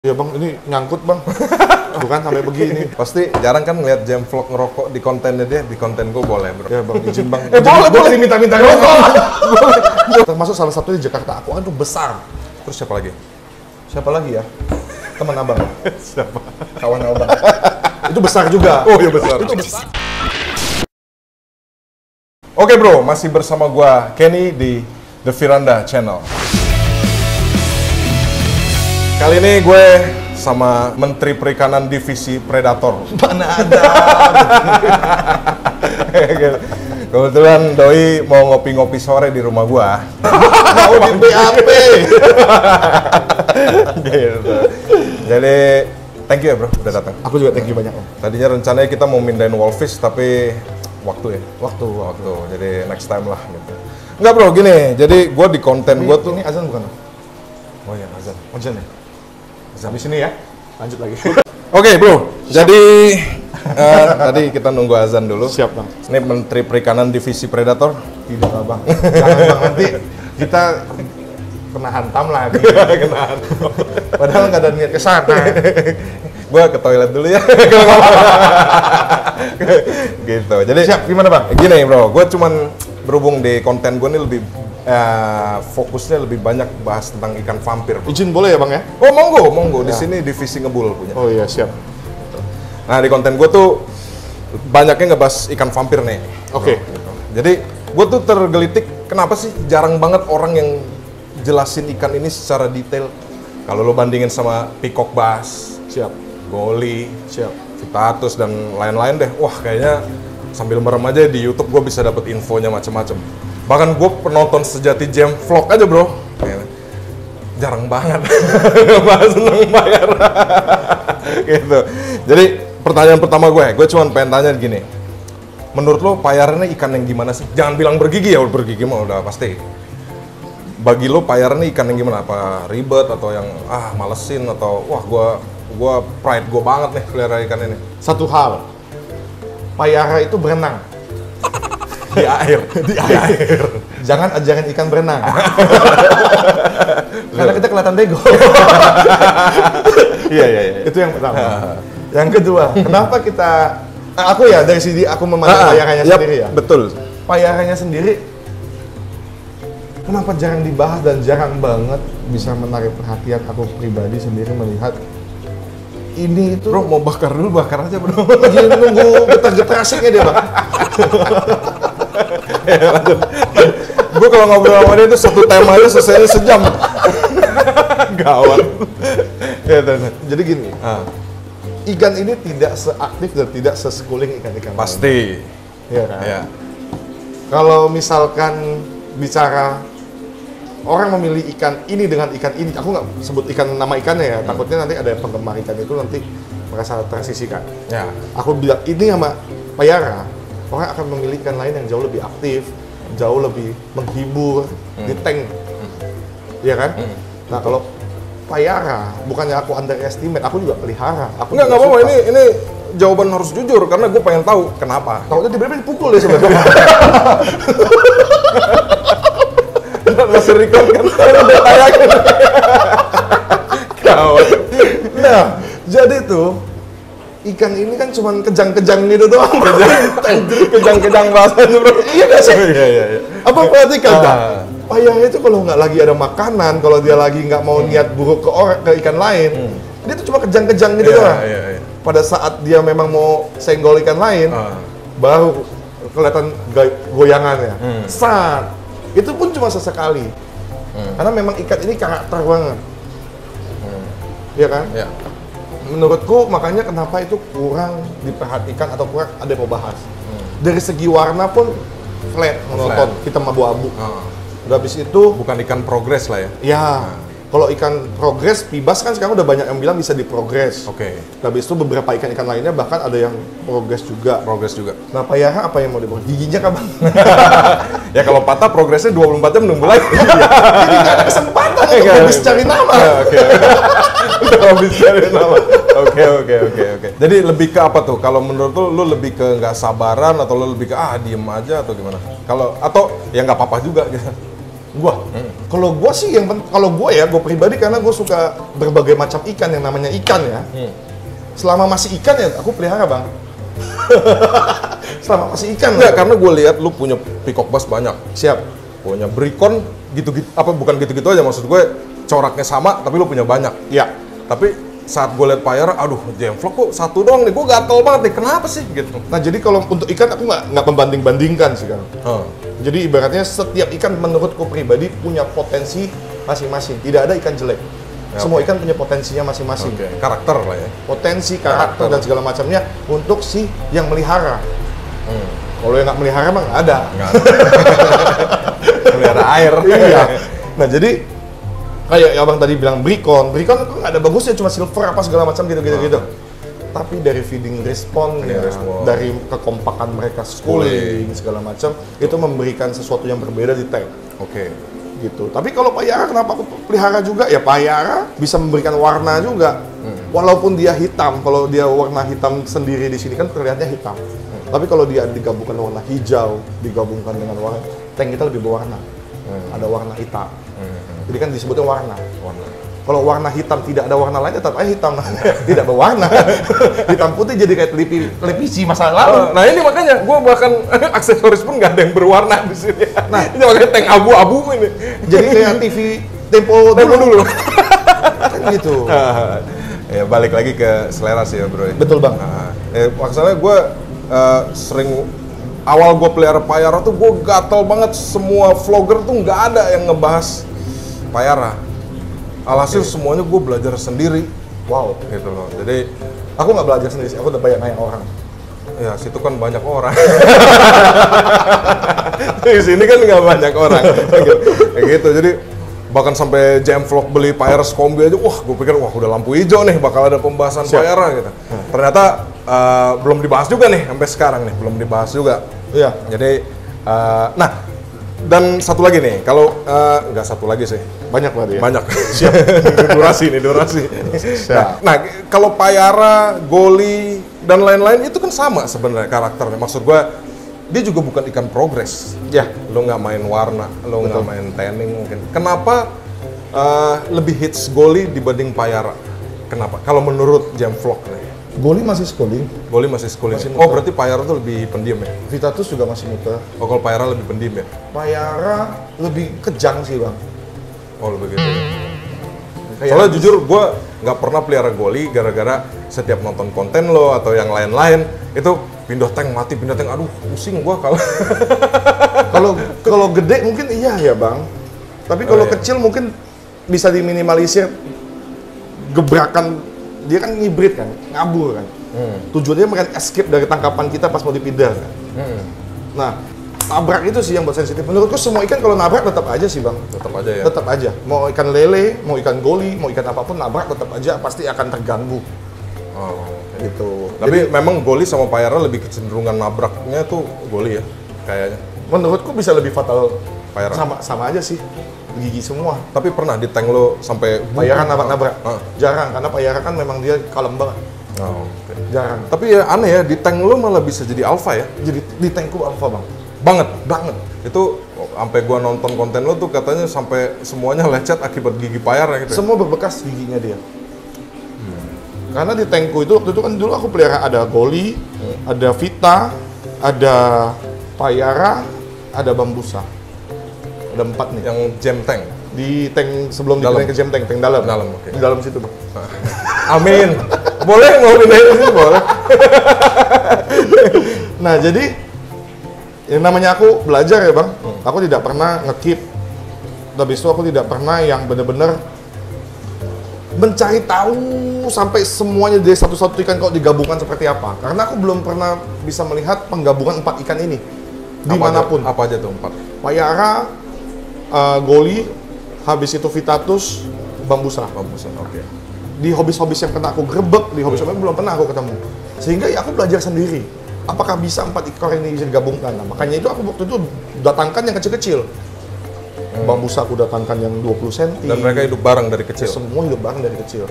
Iya bang, ini nyangkut bang. Bukan sampai begini. Pasti jarang kan ngeliat jam vlog ngerokok di kontennya dia, di konten gue boleh bro. Ya bang, izin bang. Boleh minta-minta ngerokok. Termasuk salah satu di Jakarta, aku kan tuh besar. Terus siapa lagi? Siapa lagi ya? Teman abang. Siapa? Kawan abang. Itu besar juga. Oh iya besar. Itu besar. Oke bro, masih bersama gua Kenny di The Firanda Channel. Kali ini gue sama Menteri Perikanan Divisi Predator. Mana ada? Kebetulan Doi mau ngopi-ngopi sore di rumah gua. Mau di BAP. Gitu. Jadi thank you ya bro udah datang. Aku juga thank you banyak om. Tadinya rencananya kita mau mindahin Wallfish tapi waktu ya. Waktu. Jadi next time lah gitu. Enggak bro, gini. Jadi gua di konten gua tuh Ini azan bukan? oh iya azan. Azan ya? Habis ini ya. Lanjut lagi. Oke bro, jadi tadi kita nunggu azan dulu. Siap bang. Ini Menteri Perikanan Divisi Predator. Tidak lah bang. Jangan bang, nanti kita kena hantam lagi. Kena hantam. Padahal nggak ada niat ke sana. Gua ke toilet dulu ya. Gitu. Jadi Siap, gimana bang? gini bro, gue cuman berhubung di konten gue ini lebih fokusnya lebih banyak bahas tentang ikan vampir. Bro. Izin boleh ya bang ya? Oh monggo. Di Ya. sini divisi ngebul punya. Oh iya siap. Nah di konten gue tuh banyaknya ngebahas ikan vampir nih. Oke. Gitu. Jadi gue tuh tergelitik kenapa sih jarang banget orang yang jelasin ikan ini secara detail. Kalau lo bandingin sama peacock bass, Siap. goli, Siap. Vitatus dan lain-lain deh. Wah kayaknya sambil merem aja di YouTube gue bisa dapet infonya macem-macem. Bahkan gue penonton sejati jam vlog aja bro. Kayaknya jarang banget bahas tentang bayar. Gitu. Jadi pertanyaan pertama gue cuma pengen tanya gini. Menurut lo payarannya ikan yang gimana sih? Jangan bilang bergigi ya, bergigi mah udah pasti. Bagi lo payarannya ikan yang gimana? Apa ribet atau yang malesin atau wah gue pride gue banget nih pelihara ikan ini. Satu hal, payara itu berenang Di air. di air. Jangan ajarin ikan berenang. Karena kita kelihatan bego. Iya. Itu yang pertama. Yang kedua, kenapa kita aku ya dari sini aku memandang payaranya sendiri ya. Betul. Payaranya sendiri kenapa jarang dibahas dan jarang banget bisa menarik perhatian aku pribadi sendiri melihat ini itu Bro mau bakar dulu, bakar aja bro. lagi nunggu getar-getar asiknya dia bang. Gue kalau ngobrol sama dia itu satu tema aja selesai sejam. Gawat. Jadi gini, ikan ini tidak seaktif dan tidak seschooling ikan-ikan lain. Pasti. Iya kan? Ya. Kalau misalkan bicara orang memilih ikan ini dengan ikan ini, aku nggak sebut ikan nama ikannya ya, takutnya nanti ada penggemar ikan itu nanti merasa tersisihkan. Ya. Aku bilang ini sama payara, orang akan memilih ikan lain yang jauh lebih aktif, jauh lebih menghibur di tank, iya kan? Nah kalau payara, bukannya aku underestimate, aku juga pelihara. Aku Enggak juga apa-apa, suka. ini jawaban harus jujur karena gue pengen tahu kenapa. Takutnya tiba-tiba dipukul deh sebenarnya. Masih record kan? Udah tayangin. Gawat. Nah, jadi tuh ikan ini kan cuman kejang-kejang gitu doang. Kejang-kejang bahasanya bro. Iya nggak sih? Iya. Apa perhatikan tak? Payahnya itu kalau nggak lagi ada makanan, kalau dia lagi nggak mau niat buruk ke ikan lain, dia tuh cuma kejang-kejang gitu doang. Iya. Pada saat dia memang mau senggol ikan lain, baru kelihatan goyangannya. Saat itu pun cuma sesekali. Karena memang ikan ini karakter banget. Iya kan? Iya. Menurutku makanya kenapa itu kurang diperhatikan atau kurang ada yang mau bahas. Dari segi warna pun flat, monoton, hitam abu-abu. Udah habis itu, Bukan ikan progres lah ya. ya kalau ikan progres, pibas kan sekarang udah banyak yang bilang bisa diprogres. Oke. Udah habis itu beberapa ikan-ikan lainnya bahkan ada yang progres juga. Progres juga. Nah payara apa yang mau diprogres? Giginya kan bang? Ya kalau patah progresnya 24 jam nunggu lagi. Jadi nggak ada kesempatan untuk habis cari nama. Oke. Udah habis cari nama. Oke. Jadi lebih ke apa tuh? Kalau menurut lu lebih ke nggak sabaran atau lu lebih ke diem aja atau gimana? Kalau atau ya nggak apa-apa juga gitu. Gua, kalau gua sih kalau gua ya, gua pribadi karena gua suka berbagai macam ikan yang namanya ikan ya. Selama masih ikan ya, aku pelihara bang. Selama masih ikan. Enggak, karena gue lihat lu punya peacock bass banyak. Siap. Punya Bricon gitu-gitu, apa bukan gitu-gitu aja, maksud gue coraknya sama, tapi lu punya banyak. Ya. Tapi saat gue lihat Payara, aduh, Gemvlog kok satu doang nih, gue gatel banget nih, kenapa sih gitu? Nah jadi kalau untuk ikan aku nggak membanding-bandingkan sih kan. Jadi ibaratnya setiap ikan menurutku pribadi punya potensi masing-masing. Tidak ada ikan jelek. Semua ikan punya potensinya masing-masing. Karakter lah ya. Potensi, karakter dan segala macamnya untuk si yang melihara. Kalau yang nggak melihara mah nggak ada. Melihara air. Iya. Nah jadi kayak abang tadi bilang Bricon itu nggak ada bagusnya, cuma silver apa segala macam gitu. Tapi dari feeding responnya, dari kekompakan mereka schooling segala macam, itu memberikan sesuatu yang berbeda di tank. Gitu. Tapi kalau Payara kenapa aku pelihara juga? Ya Payara bisa memberikan warna juga. Walaupun dia hitam, kalau dia warna hitam sendiri di sini kan terlihatnya hitam. Tapi kalau dia digabungkan warna hijau, digabungkan dengan warna, tank kita lebih berwarna. Ada warna hitam. Jadi kan disebutnya warna. Kalau warna hitam tidak ada warna lain, tetap aja hitam. Tidak berwarna. Hitam putih jadi kayak televisi masa lalu. Nah ini makanya gue bahkan aksesoris pun nggak ada yang berwarna di sini. Nah ini makanya tank abu-abu ini. Jadi kayak TV Tempo dulu. Kan gitu. Ya balik lagi ke selera sih ya bro. Betul bang. Maksudnya gue sering awal gue pelihara Payara tuh gue gatel banget, semua vlogger tuh nggak ada yang ngebahas Payara. Alhasil semuanya gue belajar sendiri. Wow, gitu loh. Jadi aku nggak belajar sendiri, aku udah banyak nanya orang. Ya situ kan banyak orang. Di sini kan nggak banyak orang. Kayak gitu. Jadi bahkan sampai Gemvlog beli Payara Combi aja, wah gue pikir wah udah lampu hijau nih, bakal ada pembahasan Payara gitu. Ternyata belum dibahas juga nih sampai sekarang nih, belum dibahas juga. Iya. Jadi nah dan satu lagi nih, kalau nggak satu lagi sih, banyak berarti ya? Banyak. Siap. durasi. Nah, kalau Payara, Goli dan lain-lain itu kan sama sebenarnya karakternya. Maksud gua dia juga bukan ikan progres. Ya, lo nggak main warna, lo nggak main tanning mungkin. Kenapa lebih hits Goli dibanding Payara? Kenapa? Kalau menurut Gemvlog nih. Goli masih schooling. Goli masih schooling. Oh, berarti Payara tuh lebih pendiam ya? Vitatus juga masih muter. Oh, kalau Payara lebih pendiam ya? Payara lebih kejang sih bang. Oh, lebih gitu. Soalnya jujur gue nggak pernah pelihara Goli gara-gara setiap nonton konten lo atau yang lain-lain itu pindah tank mati, aduh pusing gue kalau gede mungkin iya ya bang. Tapi kalau kecil mungkin bisa diminimalisir gebrakan. Dia kan hibrid kan, ngabur kan. Tujuannya mereka escape dari tangkapan kita pas mau dipindah kan. Nah, nabrak itu sih yang buat sensitif. Menurutku semua ikan kalau nabrak tetap aja sih bang. Tetap aja ya? Tetap aja. Mau ikan lele, mau ikan goli, mau ikan apapun nabrak tetap aja pasti akan terganggu. Oh, gitu. Tapi jadi, memang Goli sama Payara lebih kecenderungan nabraknya tuh Goli ya, kayaknya. Menurutku bisa lebih fatal Payara. Sama aja sih. Gigi semua. Tapi pernah di tank lo sampai Payara nabrak-nabrak? Jarang, karena Payara kan memang dia kalem banget. Jarang. Tapi ya aneh ya, di tank lo malah bisa jadi alpha ya? Jadi di tankku alpha bang. Banget. Itu sampai gua nonton konten lo tuh katanya sampai semuanya lecet akibat gigi Payara gitu. Semua berbekas giginya dia. Karena di tankku itu waktu itu kan dulu aku pelihara ada Goli, ada Vita, ada Payara, ada Bambusa. Ada 4 nih. Yang jam tank? Di tank sebelum dipindahin ke jam tank dalam. Okay. Di dalam situ bang. Amin. Boleh mau pindahin ke situ boleh. Nah jadi yang namanya aku belajar ya bang. Aku tidak pernah nge-keep. Habis itu aku tidak pernah yang benar-benar mencari tahu sampai semuanya dari satu-satu ikan kalau digabungkan seperti apa. Karena aku belum pernah bisa melihat penggabungan 4 ikan ini dimanapun. Apa aja tuh 4? Payara, Goli, habis itu Vitatus, Bambusa. Oke. Di hobis-hobis yang pernah aku grebek, di hobis-hobis belum pernah aku ketemu. Sehingga ya aku belajar sendiri. Apakah bisa 4 ekor ini bisa digabungkan? Nah, makanya itu aku waktu itu datangkan yang kecil-kecil. Bambusa aku datangkan yang 20 cm. Dan mereka hidup bareng dari kecil? Semua hidup bareng dari kecil.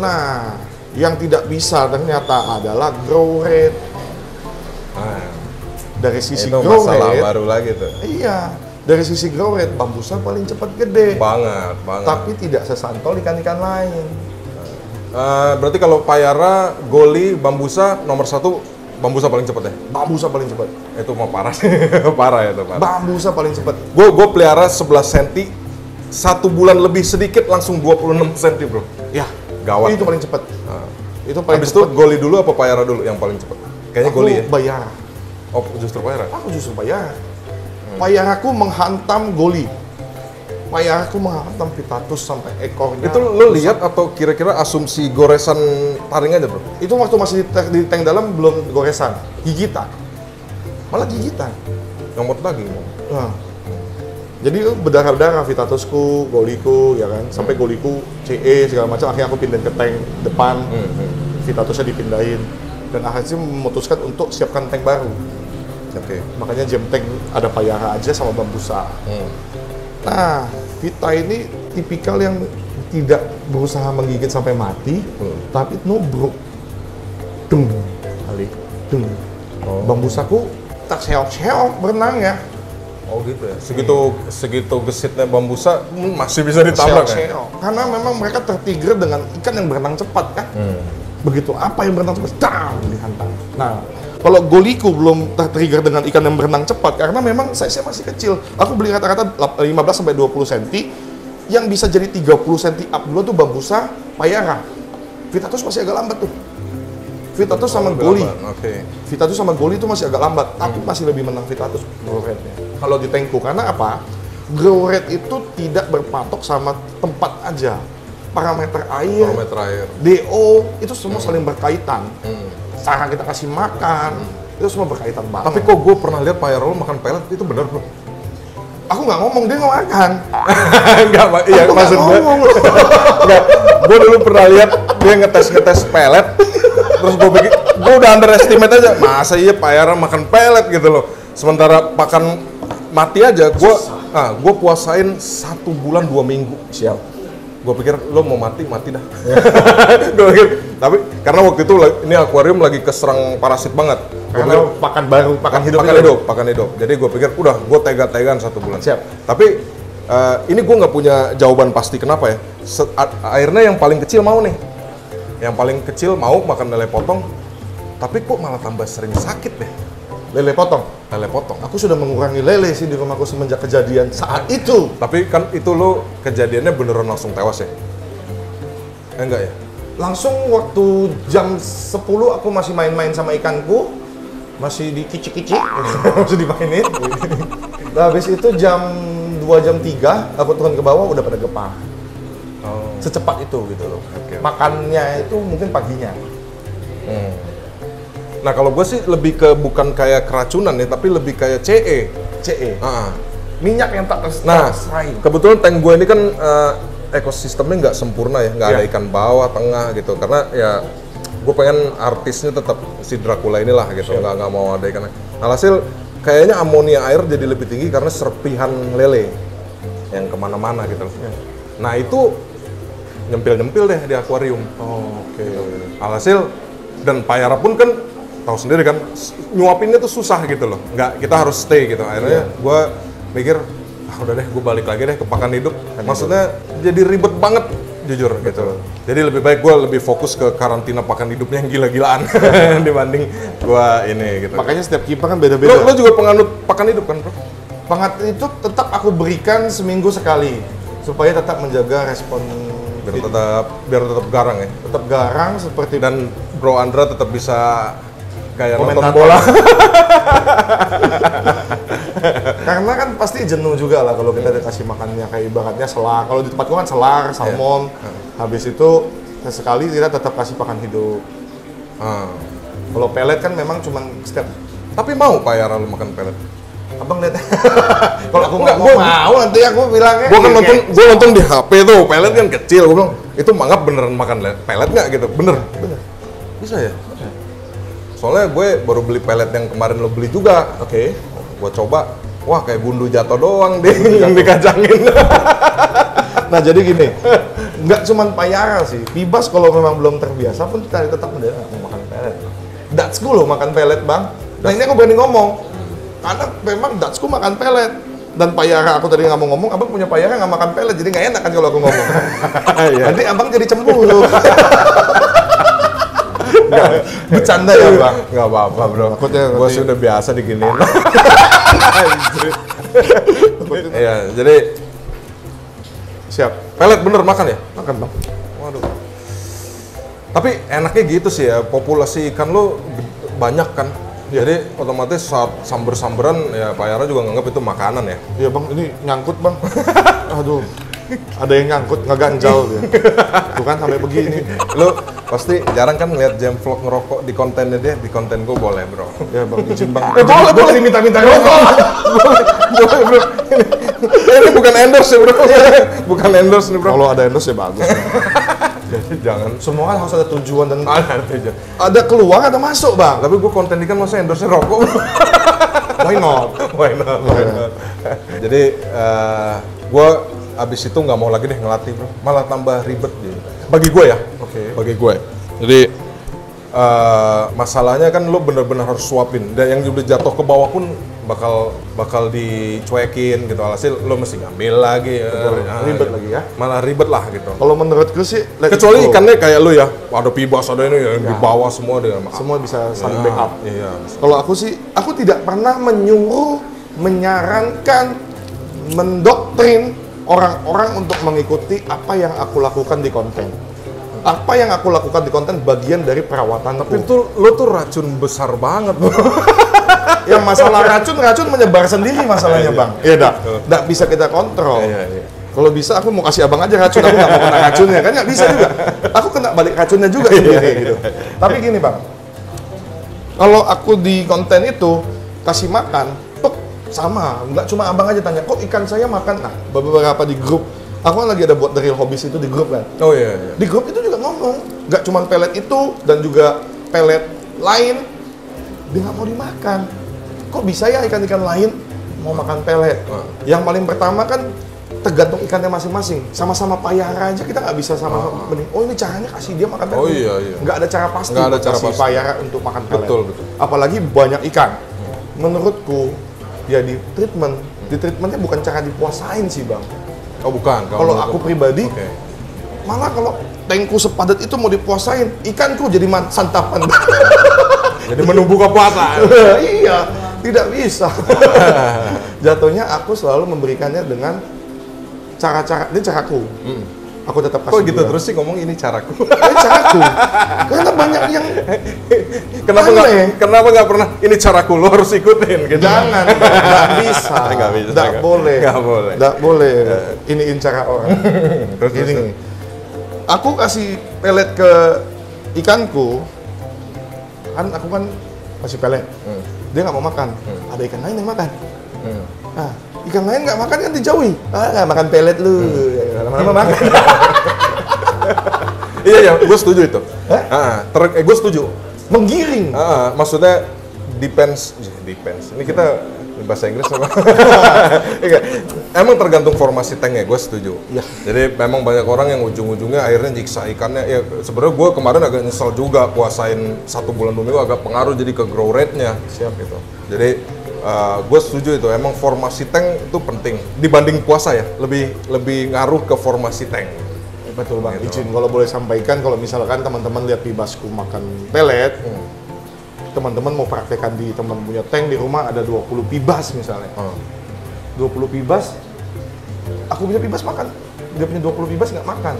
Nah, yang tidak bisa ternyata adalah grow rate. Dari sisi itu grow masalah rate, baru lagi tuh. iya. Dari sisi grow rate, Bambusa paling cepat gede. Banget. Tapi tidak sesantol ikan-ikan lain. Berarti kalau Payara, Goli, Bambusa nomor 1 Bambusa paling cepat ya? Bambusa paling cepat. Itu mah parah sih. Parah ya itu, parah. Bambusa paling cepat. Gue pelihara 11 cm, 1 bulan lebih sedikit langsung 26 cm, bro. Ya, Gawat. itu paling cepat. Itu paling Habis itu cepat. Goli dulu apa Payara dulu yang paling cepat? Kayaknya Goli ya? Bayara. Oh, justru Payara? Aku justru Payara. Payaraku menghantam Goli. Payaraku menghantam Vitatus sampai ekornya. Itu lo lihat atau kira-kira asumsi goresan taring aja, bro? Itu waktu masih di tank dalam belum goresan, gigitan. Malah gigitan. Nyomot lagi. Nah. Jadi berdarah-darah Vitatusku, Goliku, ya kan, sampai Goliku CE segala macam. Akhirnya aku pindahin ke tank depan, Vitatusnya dipindahin, dan akhirnya memutuskan untuk siapkan tank baru. Oke. Makanya jam tank ada Payara aja sama Bambusa. Nah, Vita ini tipikal yang tidak berusaha menggigit sampai mati, tapi nubruk, dung, kali, dung. Bambusaku tak seok-seok berenang ya. Oh gitu ya. Segitu gesitnya Bambusa masih bisa ditabrak ya. Karena memang mereka tertrigger dengan ikan yang berenang cepat kan. Begitu apa yang berenang cepat, dang, dihantam. Nah, kalau Goliku belum tertrigger dengan ikan yang berenang cepat karena memang size-nya masih kecil. Aku beli rata-rata 15 sampai 20 cm. Yang bisa jadi 30 cm up dulu tuh Bambusa, Payara. Vitatus masih agak lambat tuh. Vitatus sama Goli. Oke. Vitatus sama Goli itu masih agak lambat, tapi masih lebih menang Vitatus grow rate-nya. Kalau di tankku, karena apa? Grow rate itu tidak berpatok sama tempat aja. Parameter air, DO, itu semua saling berkaitan. Cara kita kasih makan, itu semua berkaitan banget. Tapi kok gue pernah lihat Payara lo makan pelet, itu benar bro? Aku nggak ngomong, dia nggak makan. Enggak, iya maksud gue. Enggak, gue dulu pernah lihat dia ngetes pelet. Terus gue pikir, gue udah underestimate aja, masa iya Payara makan pelet gitu loh. Sementara makan mati aja, gue puasain 1 bulan 2 minggu. Siap. Gue pikir lo mau mati dah. Gue pikir, tapi karena waktu itu ini akuarium lagi keserang parasit banget. Karena pakan hidup. Jadi gue pikir udah, gue tega-tegaan 1 bulan. Siap. Tapi ini gue nggak punya jawaban pasti kenapa ya. Akhirnya yang paling kecil mau nih. Yang paling kecil mau makan lele potong, tapi kok malah tambah sering sakit deh. Lele potong? Lele potong. Aku sudah mengurangi lele sih di rumahku semenjak kejadian saat itu. Tapi kan itu lo kejadiannya beneran langsung tewas ya? Enggak ya? Langsung waktu jam 10 aku masih main-main sama ikanku, masih dikicik-kicik, masih dimainin. Nah, habis itu jam 2 jam 3 aku turun ke bawah udah pada gepar. Secepat itu gitu loh. Okay. Makannya itu mungkin paginya. Nah kalau gue sih lebih ke bukan kayak keracunan ya, tapi lebih kayak CE. Minyak yang tak terserahin. Kebetulan tank gue ini kan ekosistemnya nggak sempurna ya, nggak ada ikan bawah, tengah gitu. Karena ya gue pengen artisnya tetap si Dracula inilah gitu, nggak mau ada ikan. Alhasil kayaknya amonia air jadi lebih tinggi karena serpihan lele yang kemana-mana gitu. Nah itu nyempil-nyempil deh di akuarium. Oke. Alhasil dan Payara pun kan tahu sendiri kan nyuapinnya tuh susah gitu loh. Nggak, kita harus stay gitu. Akhirnya gue mikir udah deh gue balik lagi deh ke pakan hidup. Maksudnya jadi ribet banget jujur gitu. Jadi lebih baik gue lebih fokus ke karantina pakan hidupnya yang gila-gilaan dibanding gue ini gitu. Makanya setiap kiper kan beda-beda. Lo juga penganut pakan hidup kan bro? Pakan itu tetap aku berikan seminggu sekali supaya tetap menjaga respon biar tetap garang ya. Tetap garang seperti dan Bro Andra tetap bisa kayak nonton komentator. bola. Karena kan pasti jenuh juga lah kalau kita dikasih makannya kayak ibaratnya selar. Kalau di tempatku kan selar, salmon. Habis itu sesekali kita tetap kasih pakan hidup. Kalau pelet kan memang cuma setiap. Tapi mau Payara lu makan pelet? Abang lihat. Kalau aku nggak mau nanti aku bilangnya. Gue nonton di HP tuh, pelet kan kecil. Gue bilang itu mangap beneran makan pelet nggak gitu? Bener. Bisa ya? Soalnya gue baru beli pelet yang kemarin lo beli juga. Oke. Gue coba, wah kayak bundu jatuh doang deh yang dikacangin. Nah jadi gini, nggak cuma Payara sih. Bibas kalau memang belum terbiasa pun kita tetap mau makan pelet. Datsku loh makan pelet bang. Nah ini aku berani ngomong. Karena memang Datsku makan pelet. Dan Pak Yara, aku tadi nggak mau ngomong, abang punya Pak Yara nggak makan pelet, jadi nggak enak kan kalau aku ngomong. Nanti abang jadi cemburu. Bercanda ya bang? Nggak apa-apa bro, gue sudah biasa diginiin. Iya, jadi siap. Pelet bener makan ya? Makan bang. Waduh. Tapi enaknya gitu sih ya, populasi ikan lo banyak kan. Ya. Jadi otomatis saat samber-samberan ya Pak Yara juga nganggap itu makanan ya. Iya bang, ini nyangkut bang. Aduh, ada yang nyangkut, ngeganjal dia. Tuh kan sampai begini. Lo pasti jarang kan lihat Jam Vlog ngerokok di kontennya dia, di konten gue boleh bro. Ya bang, izin bang. Boleh minta-minta rokok. Boleh bro. Ini bukan endorse ya bro. Bukan endorse nih bro. Kalau ada endorse ya bagus. Jadi jangan. Semua kan harus ada tujuan dan Ada tujuan. ada keluar, ada masuk bang. Tapi gue konten ini kan masa endorse rokok bro. Why not? Why not? Why not? Jadi gue abis itu nggak mau lagi deh ngelatih bro, malah tambah ribet gitu. Bagi gue ya. Oke. Bagi gue. Jadi masalahnya kan lo bener-bener harus suapin. Dan yang udah jatuh ke bawah pun bakal dicuekin gitu. Alhasil lo mesti ngambil lagi. Ribet lagi ya. Malah ribet lah gitu. Kalau menurutku sih, Kecuali ikannya kayak lo ya, ada pibas, ada ini yang di bawah semua dengan semua bisa saling backup. Iya. Kalau aku sih, aku tidak pernah menyuruh, menyarankan, mendoktrin orang-orang untuk mengikuti apa yang aku lakukan di konten. Apa yang aku lakukan di konten bagian dari perawatanku. Tapi itu lo tuh racun besar banget. Yang masalah racun menyebar sendiri masalahnya bang. Iya nggak bisa kita kontrol. Iya. Kalau bisa aku mau kasih abang aja racun, aku nggak mau kena racunnya kan nggak bisa juga. Aku kena balik racunnya juga sendiri gitu. Tapi gini bang, kalau aku di konten itu kasih makan, sama, nggak cuma abang aja tanya, kok ikan saya makan? Nah, beberapa di grup, aku kan lagi ada buat The Real Hobbies itu di grup kan. Oh iya. Di grup itu juga ngomong, nggak cuma pelet itu dan juga pelet lain, dia nggak mau dimakan. Kok bisa ya ikan-ikan lain mau makan pelet? Yang paling pertama kan tergantung ikannya masing-masing. Sama-sama Pak Yara aja kita nggak bisa sama-sama. Oh ini caranya kasih dia makan pelet. Oh iya. Nggak ada cara pasti Nggak ada cara kasih pasti. Pak Yara untuk makan pelet. Betul. Apalagi banyak ikan. Menurutku ya di treatmentnya bukan cara dipuasain sih bang. Oh bukan. Kalau aku pribadi, Oke. malah kalau tankku sepadat itu mau dipuasain, ikanku jadi santapan. Jadi menu buka puasa. Iya, tidak bisa. Jatuhnya aku selalu memberikannya dengan cara-cara, ini caraku. Aku tetap kasih. Kok gitu dia. terus sih ngomong ini caraku. Ini caraku. Karena banyak yang Kenapa nggak pernah ini caraku lo harus ikutin gitu. jangan, nggak bisa, Nggak bisa, nggak nggak boleh. Iniin cara orang. Terus. Gini, aku kasih pelet ke ikanku, kan aku kan kasih pelet, dia nggak mau makan, ada ikan lain yang makan. Nah, ikan lain nggak makan kan dijauhi, nggak makan pelet lu, lama-lama makan. Iya, gue setuju itu. Gue setuju. Menggiring. Maksudnya depends. Ini kita bahasa Inggris apa? Emang tergantung formasi tanknya, gue setuju. Ya. Jadi memang banyak orang yang ujung-ujungnya akhirnya nyiksa ikannya. Ya sebenarnya gue kemarin agak nyesel juga puasain 1 bulan 2 minggu agak pengaruh jadi ke grow rate-nya. Siap. Gitu. Jadi gue setuju itu. Emang formasi tank itu penting dibanding puasa ya. Lebih ngaruh ke formasi tank. Betul bang. Gitu. Izin kalau boleh sampaikan, kalau misalkan teman-teman lihat pibasku makan pelet, teman-teman mau praktekkan di teman punya tank di rumah ada 20 pibas misalnya. 20 pibas, aku punya pibas makan. Dia punya 20 pibas nggak makan.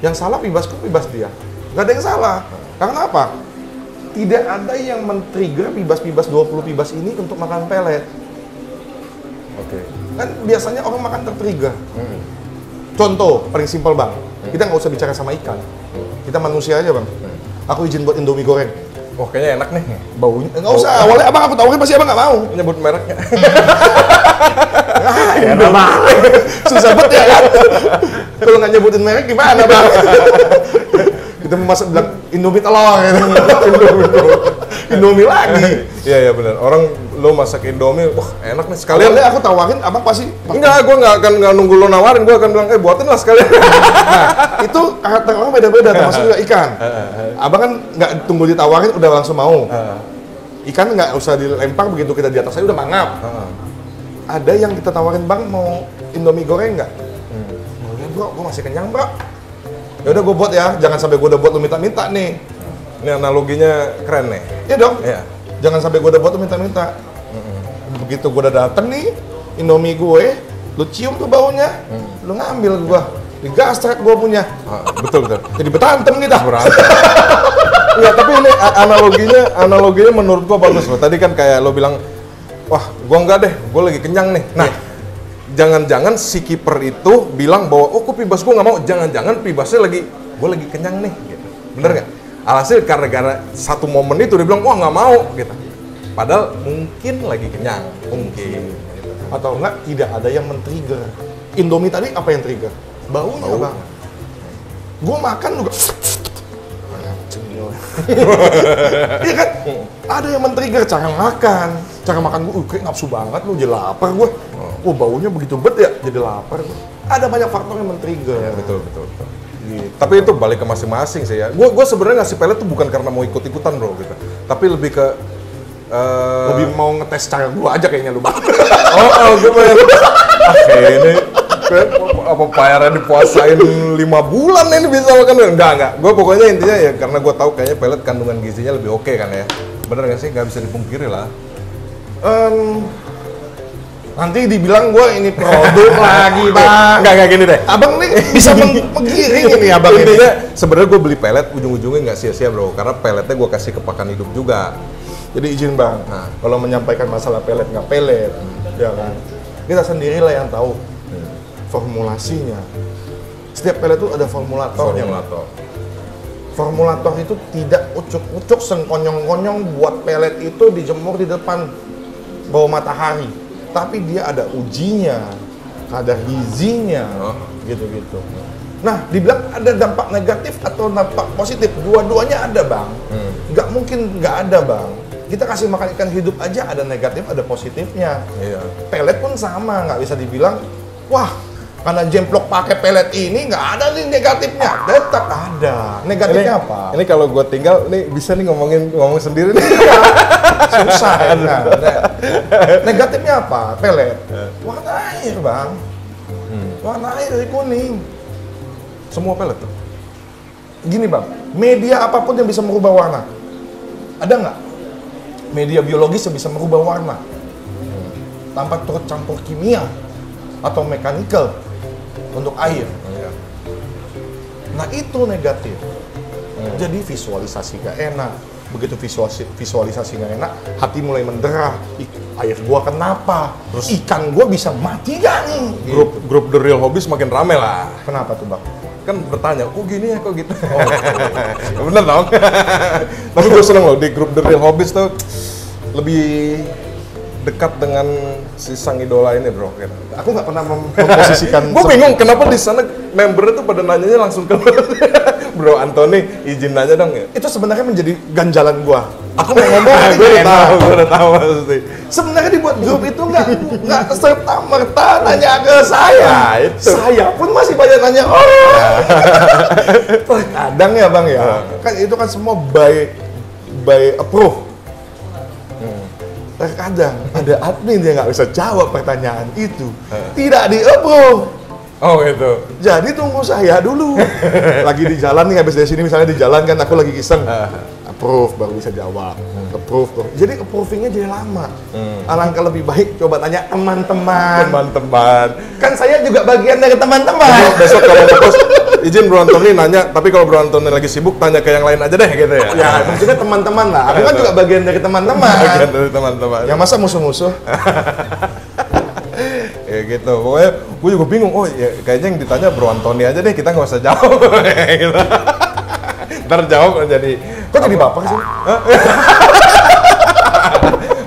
Yang salah pibasku, pibas dia. Nggak ada yang salah. Karena apa? Tidak ada yang men-trigger pibas-pibas 20 pibas ini untuk makan pelet. Oke. Kan biasanya orang makan ter-trigger. Contoh, paling simpel bang. Kita nggak usah bicara sama ikan. Kita manusia aja bang. Aku izin buat Indomie goreng. Oh kayaknya enak nih. Baunya nggak usah. Awalnya abang aku tawarin pasti abang nggak mau. Nyebut mereknya. Ya bang. Susah banget ya kan. Kalau nggak nyebutin merek gimana bang? Kita mau masak bilang Indomie telur. Indomie lagi. Iya benar. Orang lo masak Indomie, wah enak nih sekalian. Awalnya aku tawarin, abang pasti. Enggak, gue nggak nunggu lo nawarin, gue akan bilang, buatin lah sekalian. Nah, itu karakter orang beda-beda, termasuk juga ikan. Abang kan nggak tunggu ditawarin, udah langsung mau. Ikan nggak usah dilempar, begitu kita di atas saya udah mangap. ada yang kita tawarin, bang mau Indomie goreng nggak? Boleh bro, gue masih kenyang bro. Ya udah gue buat ya, jangan sampai gue udah buat lu minta-minta nih. Ini analoginya keren nih. Iya dong. Iya. Jangan sampai gue udah buat lu minta-minta. Begitu gue udah dateng nih, Indomie gue, lu cium tuh baunya, lu ngambil gue, digastrek gue punya. Betul. Jadi betantem nih dah. Berantem. Enggak, tapi ini analoginya menurut gua bagus loh. Tadi kan kayak lo bilang, wah gua enggak deh, gua lagi kenyang nih. Nah, jangan-jangan si kiper itu bilang bahwa, oh kok Pibas gua nggak mau. Jangan-jangan Pibasnya gua lagi kenyang nih. Gitu. Bener nggak? Alhasil karena satu momen itu dia bilang, wah nggak mau. Gitu. Padahal mungkin lagi kenyang, mungkin. Gitu. Atau enggak, tidak ada yang men-trigger. Indomie tadi apa yang trigger? Baunya bang. Gue makan juga. Iya kan? Ada yang men-trigger cara makan gue, kayak nafsu banget lu, jadi lapar gue. Oh baunya begitu bet ya, jadi lapar gue. Ada banyak faktor yang men-trigger. Ya, betul. Gitu. Tapi itu balik ke masing-masing sih ya. Gue sebenarnya ngasih pelet tuh bukan karena mau ikut-ikutan bro gitu. Tapi lebih ke lebih mau ngetes cara gue aja kayaknya lu bang. Gue pengen. Kayak ini apa payarnya dipuasain 5 bulan ini bisa makan? Enggak. Gue pokoknya intinya ya karena gue tahu kayaknya pelet kandungan gizinya lebih oke kan ya. Bener nggak sih? Nggak bisa dipungkiri lah. Nanti dibilang gue ini produk lagi bang. Enggak gini deh. Abang nih bisa menggiring ini abang ini. Intinya sebenarnya gue beli pelet ujung-ujungnya nggak sia-sia bro. Karena peletnya gue kasih ke pakan hidup juga. Jadi izin bang, kalau menyampaikan masalah pelet nggak pelet, ya kan, kita sendirilah yang tahu formulasinya. Setiap pelet itu ada formulatornya. Formulator itu tidak ucuk-ucuk sengkonyong-konyong buat pelet itu dijemur di depan bawah matahari, tapi dia ada ujinya, ada gizinya, gitu-gitu. Nah, dibilang ada dampak negatif atau dampak positif, dua-duanya ada bang. Nggak mungkin nggak ada bang. Kita kasih makan ikan hidup aja ada negatif, ada positifnya. Iya. Pelet pun sama, nggak bisa dibilang, wah karena jemplok pakai pelet ini nggak ada nih negatifnya. Tetap ada. Negatifnya apa? Ini kalau gue tinggal, ini bisa nih ngomong sendiri nih. Susah ya. Negatifnya apa? Pelet. Warna air bang. Warna air dari kuning. Semua pelet tuh? Gini bang, media apapun yang bisa merubah warna, ada nggak? Media biologis yang bisa merubah warna tanpa turut campur kimia atau mekanikal untuk air. Nah itu negatif. Jadi visualisasi gak enak. Begitu visualisasi gak enak, hati mulai menderah. Air gua kenapa? Terus ikan gua bisa mati gak nih? Grup The Real Hobbies makin rame lah. Kenapa tuh bang? Kan bertanya, kok gini ya, kok gitu? Bener dong. Tapi gue seneng loh, di grup The Real Hobbies tuh lebih dekat dengan si sang idola ini bro. Aku nggak pernah memposisikan. Gue bingung kenapa di sana membernya tuh pada nanyanya langsung ke Bro Anthony, izin nanya dong ya. Itu sebenarnya menjadi ganjalan gua. Aku mau ngomong, gue udah tahu pasti. Sebenarnya dibuat grup itu nggak serta merta nanya ke saya. Itu. Saya pun masih banyak nanya orang. Terkadang ya bang ya, kan itu kan semua by approve. Terkadang ada admin yang nggak bisa jawab pertanyaan itu, tidak di-approve. Oh itu. Jadi tunggu saya dulu. Lagi di jalan nih, habis dari sini misalnya di jalan kan aku lagi iseng. Approve baru bisa jawab. Approve. Jadi approvingnya jadi lama. Alangkah lebih baik coba tanya teman-teman. Teman-teman. Kan saya juga bagian dari teman-teman. Besok kalau ngepost izin Bro Anthony nanya, tapi kalau Bro Anthony lagi sibuk tanya ke yang lain aja deh gitu ya. Ya, maksudnya teman-teman lah. Aku kan juga bagian dari teman-teman. Bagian dari teman-teman. Yang masa musuh-musuh? Ya gitu. Pokoknya gue juga bingung. Oh ya kayaknya yang ditanya Bro Anthony aja deh, kita nggak usah jawab. Gitu. Ntar jawab jadi. Kok jadi bapak sih?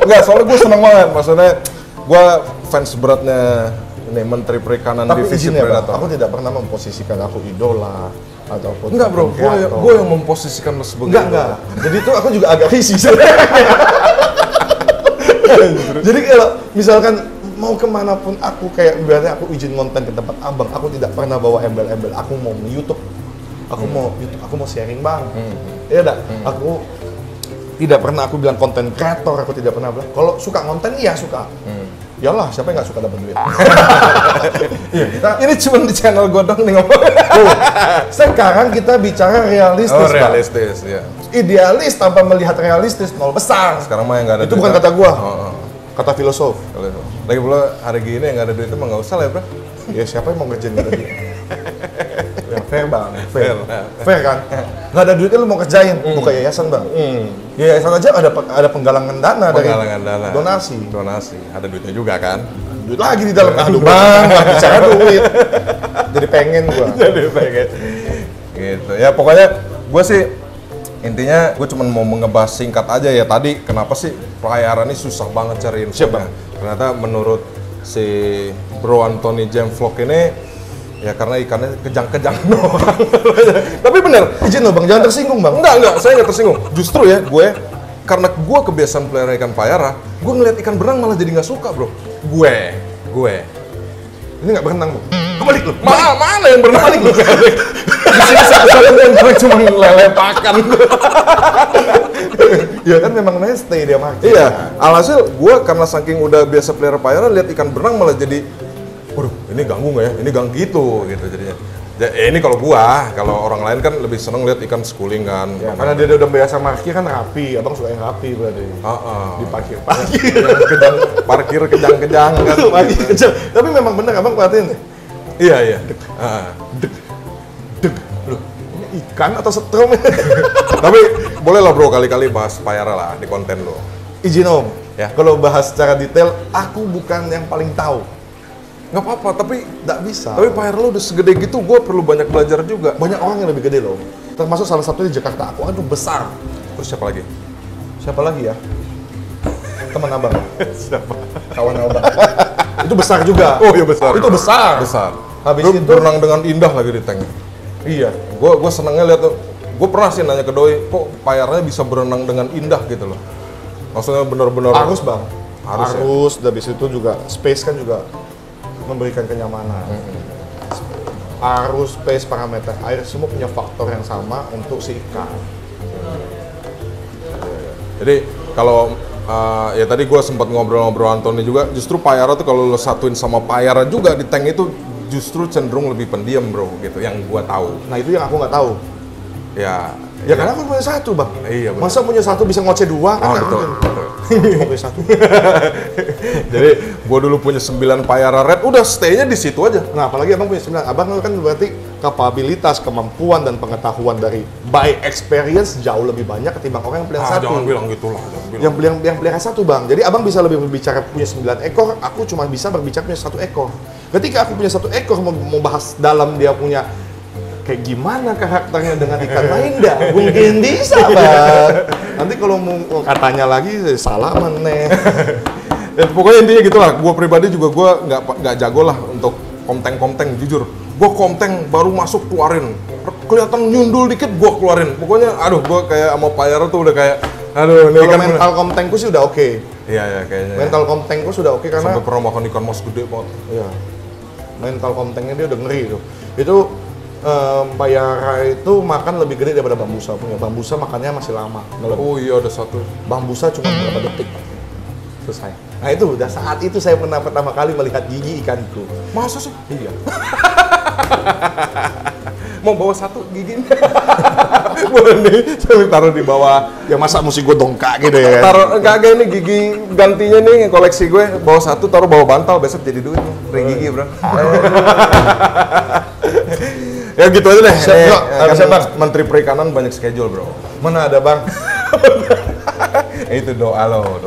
Enggak, soalnya gue seneng banget. Maksudnya gue fans beratnya ini Menteri Perikanan Divisi Predator. Aku tidak pernah memposisikan aku idola ataupun. Enggak bro, gue yang memposisikan lo sebagai enggak. Jadi itu aku juga agak risih. Jadi kalau misalkan mau kemanapun aku kayak berarti aku izin konten ke tempat abang, aku tidak pernah bawa embel-embel. Aku mau YouTube, aku mau sharing bang. Iya dah. Aku tidak pernah aku bilang konten kreator, aku tidak pernah bilang. Kalau suka konten iya suka. Iyalah, siapa yang nggak suka dapat duit? Iya, ini cuma di channel gue dong nih ngomong. Sekarang kita bicara realistis, Oh, Bang. realistis, ya. Idealis tanpa melihat realistis, nol besar. Sekarang mah yang nggak ada Itu duit, bukan kan? kata gua, Oh, oh. kata filosof. Lagi pula hari gini yang nggak ada duit itu mah nggak usah lah ya, bro. Ya siapa yang mau ngerjain nggak ada duit? Ya, fair bang, fair. Fair. Fair kan? Nggak ada duitnya lu mau kerjain, buka yayasan bang. Yayasan aja ada penggalangan dana Penggalangan dari dana. Donasi. Ada duitnya juga kan? duit lagi di dalam. Aduh bang, nggak bicara duit. Jadi pengen gua. Jadi pengen. Gitu. Ya pokoknya gue sih intinya gue cuma mau ngebahas singkat aja ya tadi kenapa sih pelayaran ini susah banget cari info. Bang. Ternyata menurut si Bro Anthony Jam Vlog ini ya karena ikannya kejang-kejang doang. Tapi bener, Izin loh bang, jangan tersinggung bang. enggak, saya nggak tersinggung. Justru ya gue karena gue kebiasaan pelihara ikan payara, gue ngeliat ikan berenang malah jadi nggak suka bro. Gue. Ini nggak berenang bang. Kebalik lu. Mana yang berenang? Balik lu. Di sini satu-satunya yang berenang cuma lele pakan. Ya kan memang neste dia mah. Iya, alhasil gue karena saking udah biasa pelihara payara, lihat ikan berenang malah jadi, waduh, ini ganggu nggak ya? Ini gang gitu jadinya. Ini kalau orang lain kan lebih seneng lihat ikan schooling kan. Ya, karena dia udah biasa parkir kan rapi, abang suka yang rapi berarti. Di parkir. Parkir kejang-kejang kan. Parkir kecil. Tapi memang bener abang perhatiin deh. Iya. Loh, ini ikan atau setrum? Tapi boleh lah bro kali-kali bahas payara lah di konten lo. Izin om, Ya. kalau bahas secara detail, aku bukan yang paling tahu. Nggak apa-apa, tapi Nggak bisa. payara lo udah segede gitu, gue perlu banyak belajar juga. Banyak orang yang lebih gede loh. Termasuk salah satu di Jakarta. Aku kan tuh besar. Terus siapa lagi? Siapa lagi ya? Teman abang. Siapa? Kawan abang. Itu besar juga. Oh iya besar. Itu besar. Besar. Habis Lu itu- berenang dengan indah lagi di tank. Iya. Gue senengnya lihat tuh. Gue pernah sih nanya ke doi, kok payarnya bisa berenang dengan indah gitu loh. Maksudnya benar-benar Harus bang. Harus, ya? Harus. Dan habis itu juga space kan juga memberikan kenyamanan. Arus, space, parameter air semua punya faktor yang sama untuk si ikan. Jadi kalau ya tadi gue sempat ngobrol-ngobrol Anthony juga, justru payara tuh kalau lo satuin sama payara juga di tank itu justru cenderung lebih pendiam bro gitu, yang gue tahu. Nah itu yang aku nggak tahu. Ya. Ya karena aku punya satu bang. Iya, betul. Masa punya satu bisa ngoceh dua kan? Oh, nggak betul. mungkin. Mau punya satu. Jadi gue dulu punya 9 payara red, udah stay-nya di situ aja. Nah apalagi abang punya 9. Abang kan berarti kapabilitas, kemampuan dan pengetahuan dari by experience jauh lebih banyak ketimbang orang yang pelihara satu. Jangan bilang gitulah, jangan bilang. Yang pelihara satu bang. Jadi abang bisa lebih berbicara punya 9 ekor, aku cuma bisa berbicara punya 1 ekor. Ketika aku punya 1 ekor mau bahas dalam dia punya kayak gimana karakternya dengan ikan lain dah, mungkin bisa bang. Nanti kalau mau katanya lagi salah meneh. Ya, pokoknya intinya gitulah. Gue pribadi juga gue nggak jago lah untuk komteng jujur. Gue komteng baru masuk keluarin, kelihatan nyundul dikit gue keluarin. Pokoknya aduh gue kayak sama payara tuh udah kayak aduh ini Kalau ikan mental komtengku sih udah oke. Iya kayaknya. Mental komtengku sudah oke karena Sampai pernah makan ikan mas gede banget. iya, mental komtengnya dia udah ngeri tuh. Itu payara itu makan lebih gede daripada bambusa punya. Bambusa makannya masih lama. Oh iya ada satu. Bambusa cuma beberapa detik selesai. Nah itu udah saat itu saya pernah pertama kali melihat gigi ikanku. Masa sih? Iya. Mau bawa satu giginya? Boleh nih, saya taruh di bawah. Ya masa mesti gue dongkak gitu ya? Taruh kagak ini gigi gantinya nih koleksi gue. Bawa satu taruh bawa bantal besok jadi duit nih. Ring gigi bro. Ya gitu aja deh. Siap, Bro. Kasih Bang, Menteri Perikanan banyak schedule bro. Mana ada bang? Itu doa lo.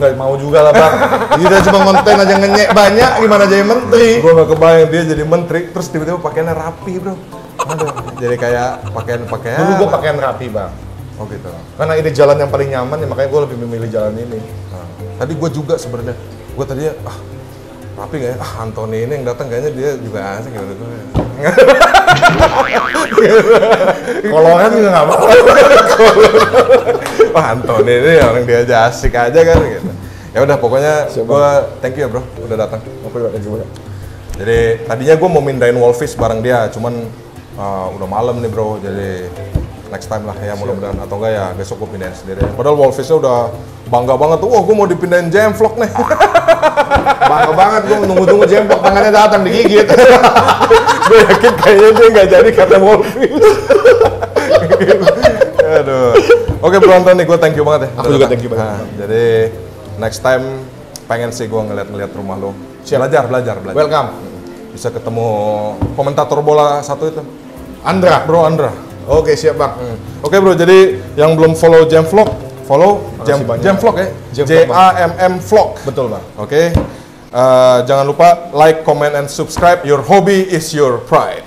Nggak mau juga lah bang. Kita cuma konten aja ngenyek banyak, gimana jadi menteri? Gue gak kebayang dia jadi menteri, terus tiba-tiba pakaiannya rapi bro. Aduh, jadi kayak pakaian. Dulu gue pakaian rapi bang. Oh gitu. Karena ini jalan yang paling nyaman ya makanya gue lebih memilih jalan ini. Nah, tadi gue juga sebenarnya. Gue tadinya rapi gak ya? Anthony ini yang datang kayaknya dia juga asik gitu. Koloran juga nggak mau. Wah Anthony ini orang dia aja asik aja kan gitu. Ya udah pokoknya gue thank you ya bro udah datang. Jadi tadinya gue mau mindahin Wolfish bareng dia, cuman udah malam nih bro, jadi next time lah ya mudah-mudahan atau enggak ya besok gue pindahin sendiri. Padahal Wolfish-nya udah bangga banget tuh, wah gue mau dipindahin Jam Vlog nih. Bangga banget gue nunggu-nunggu Jemplok tangannya datang digigit. Gue yakin kayaknya dia nggak jadi karena Wolfish. Aduh. Oke Bro Antoni, gue thank you banget ya. Aku juga thank you banget. Nah, jadi next time pengen sih gue ngeliat rumah lo. Siap. Belajar. Welcome. Bisa ketemu komentator bola satu itu. Andra. Bro Andra. Oke, siap Bang. Oke Bro, jadi yang belum follow Jamvlog, follow Makasih banyak. Jamvlog ya. Jamvlog, Bang. JAMM Vlog. Betul Bang. Oke. Jangan lupa like, comment, and subscribe. Your hobby is your pride.